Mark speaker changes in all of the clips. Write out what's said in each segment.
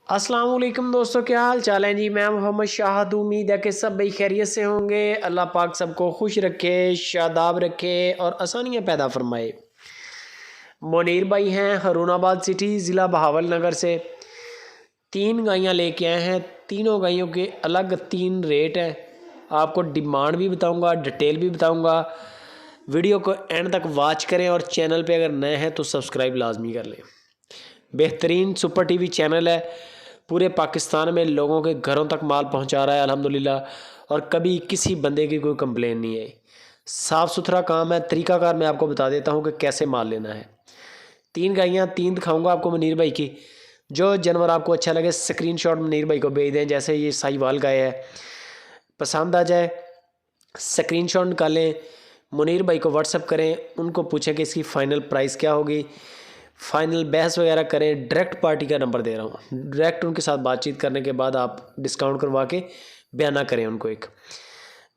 Speaker 1: अस्सलाम वालेकुम दोस्तों, क्या हाल चाल है जी। मैं मोहम्मद शाहद, उम्मीद है कि सब भाई खैरियत से होंगे। अल्लाह पाक सबको खुश रखे, शादाब रखे और आसानियाँ पैदा फरमाए। मुनीर भाई हैं हरूनाबाद सिटी, ज़िला बहावल नगर से। 3 गायें लेके आए हैं। तीनों गायों के अलग 3 रेट हैं। आपको डिमांड भी बताऊंगा, डिटेल भी बताऊंगा। वीडियो को एंड तक वॉच करें और चैनल पे अगर नए हैं तो सब्सक्राइब लाजमी कर लें। बेहतरीन सुपर टीवी चैनल है, पूरे पाकिस्तान में लोगों के घरों तक माल पहुंचा रहा है अल्हम्दुलिल्लाह, और कभी किसी बंदे की कोई कंप्लेन नहीं आई। साफ़ सुथरा काम है। तरीकाकार मैं आपको बता देता हूं कि कैसे माल लेना है। 3 गायें 3 दिखाऊंगा आपको मुनीर भाई की। जो जानवर आपको अच्छा लगे स्क्रीनशॉट मुनीर भाई को भेज दें। जैसे ये साहिवाल गाय है, पसंद आ जाए स्क्रीनशॉट निकालें, मुनीर भाई को व्हाट्सअप करें, उनको पूछें कि इसकी फ़ाइनल प्राइस क्या होगी, फाइनल बहस वगैरह करें। डायरेक्ट पार्टी का नंबर दे रहा हूँ, डायरेक्ट उनके साथ बातचीत करने के बाद आप डिस्काउंट करवा के बयाना करें उनको। एक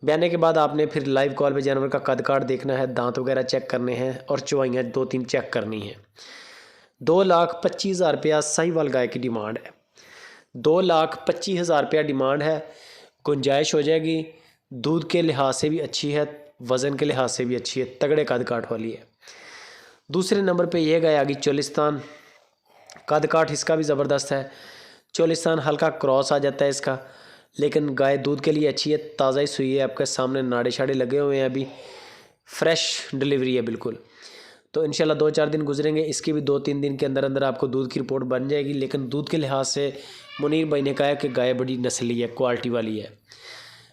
Speaker 1: बयाने के बाद आपने फिर लाइव कॉल पे जानवर का कद काट देखना है, दांत वगैरह चेक करने हैं और चौवाइयाँ 2-3 चेक करनी है। 2,25,000 रुपया साहिवाल गाय की डिमांड है। 2,25,000 रुपया डिमांड है। गुंजाइश हो जाएगी। दूध के लिहाज से भी अच्छी है, वज़न के लिहाज से भी अच्छी है, तगड़े कद काट वाली है। दूसरे नंबर पे ये गाय आ गई चोलिस्तान। कद काठ इसका भी ज़बरदस्त है। चोलिस्तान हल्का क्रॉस आ जाता है इसका, लेकिन गाय दूध के लिए अच्छी है। ताज़ा ही सुई है, आपके सामने नाड़े शाड़े लगे हुए हैं, अभी फ्रेश डिलीवरी है बिल्कुल। तो इंशाल्लाह 2-4 दिन गुजरेंगे, इसकी भी 2-3 दिन के अंदर अंदर आपको दूध की रिपोर्ट बन जाएगी। लेकिन दूध के लिहाज से मुनीर भाई ने कहा कि गाय बड़ी नस्ली है, क्वालिटी वाली है।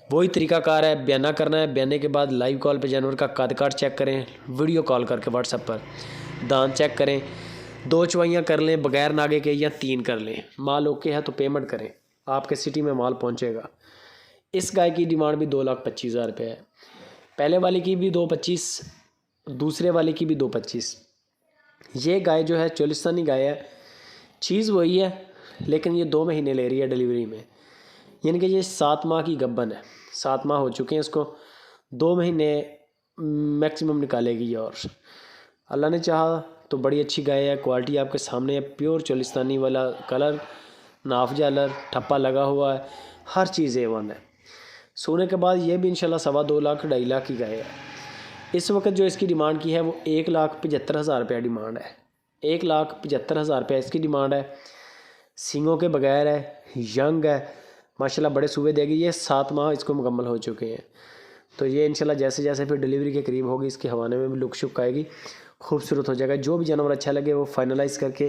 Speaker 1: वही तरीकाकार है, बयाना करना है। बयाने के बाद लाइव कॉल पे जानवर का कद काट चेक करें, वीडियो कॉल करके व्हाट्सएप पर दांत चेक करें। 2 चवाइयाँ कर लें बगैर नागे के या 3 कर लें। माल ओके है तो पेमेंट करें, आपके सिटी में माल पहुंचेगा। इस गाय की डिमांड भी 2,25,000 रुपये है। पहले वाले की भी 2,25,000, दूसरे वाले की भी 2,25,000। ये गाय जो है चोलिस्तानी गाय है, चीज़ वही है, लेकिन ये 2 महीने ले रही है डिलीवरी में। यानी कि ये 7 माह की गब्बन है। 7 माह हो चुके हैं इसको, 2 महीने मैक्सिमम निकालेगी ये। और अल्लाह ने चाहा तो बड़ी अच्छी गाय है। क्वालिटी आपके सामने है, प्योर चोलिस्तानी वाला कलर, नाफ जालर, ठप्पा लगा हुआ है, हर चीज़ A1 है। सोने के बाद ये भी इंशाल्लाह 2.25 लाख 2.5 लाख की गाय है। इस वक्त जो इसकी डिमांड की है वो 1,75,000 रुपया डिमांड है। 1,75,000 रुपया इसकी डिमांड है। सींगों के बगैर है, यंग है, माशाल्लाह बड़े सूबे देगी। ये 7 माह इसको मुकम्मल हो चुके हैं। तो ये इंशाल्लाह जैसे जैसे फिर डिलीवरी के करीब होगी, इसके हवाने में भी लुक शुक आएगी, खूबसूरत हो जाएगा। जो भी जानवर अच्छा लगे वो फाइनलाइज़ करके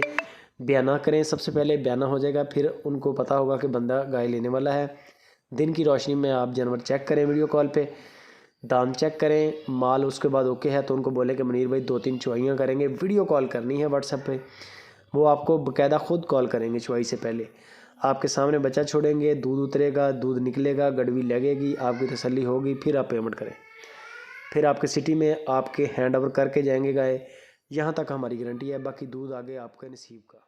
Speaker 1: बयाना करें। सबसे पहले बयाना हो जाएगा, फिर उनको पता होगा कि बंदा गाय लेने वाला है। दिन की रोशनी में आप जानवर चेक करें, वीडियो कॉल पे दांत चेक करें। माल उसके बाद ओके है तो उनको बोले कि मुनीर भाई 2-3 चुवाइयाँ करेंगे। वीडियो कॉल करनी है व्हाट्सएप पे, वो आपको बाकायदा ख़ुद कॉल करेंगे चुवाई से पहले। आपके सामने बच्चा छोड़ेंगे, दूध उतरेगा, दूध निकलेगा, गड़वी लगेगी, आपकी तसल्ली होगी, फिर आप पेमेंट करें। फिर आपके सिटी में आपके हैंड ओवर करके जाएंगे गाय। यहाँ तक हमारी गारंटी है, बाकी दूध आगे आपके नसीब का।